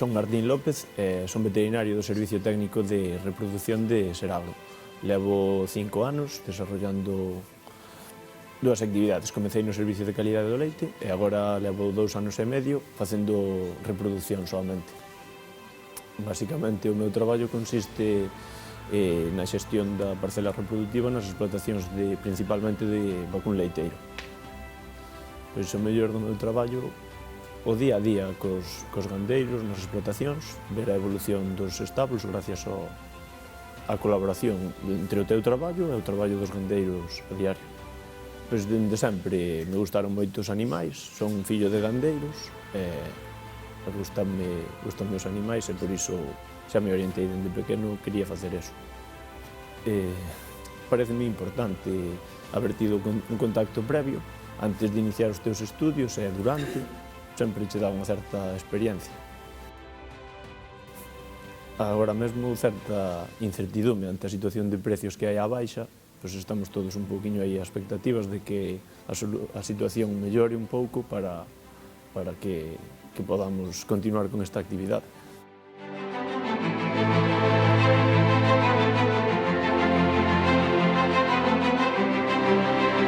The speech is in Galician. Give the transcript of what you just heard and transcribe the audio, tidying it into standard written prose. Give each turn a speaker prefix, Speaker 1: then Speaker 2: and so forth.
Speaker 1: Son Martín López e son veterinario do Servicio Técnico de Reproducción de Seragro. Levo 5 anos desarrollando dúas actividades. Comecei no Servicio de Calidade do Leite e agora levo 2 anos e medio facendo reproducción solamente. Basicamente, o meu traballo consiste na xestión da parcela reproductiva nas explotacións principalmente de vacún leiteiro. Pois o mellor do meu traballo o día a día cos gandeiros nas explotacións, ver a evolución dos establos gracias á colaboración entre o teu traballo e o traballo dos gandeiros a diario. Pois dende sempre me gustaron moito os animais, son fillo de gandeiros e gustanme os animais e por iso xa me orientei dende pequeno, quería facer eso. Pareceme importante haber tido un contacto previo antes de iniciar os teus estudios e durante, sempre che dá unha certa experiencia. Agora mesmo certa incertidume ante a situación de precios que hai á baixa, pois estamos todos un pouquiño aí a expectativas de que a situación mellore un pouco para que podamos continuar con esta actividade.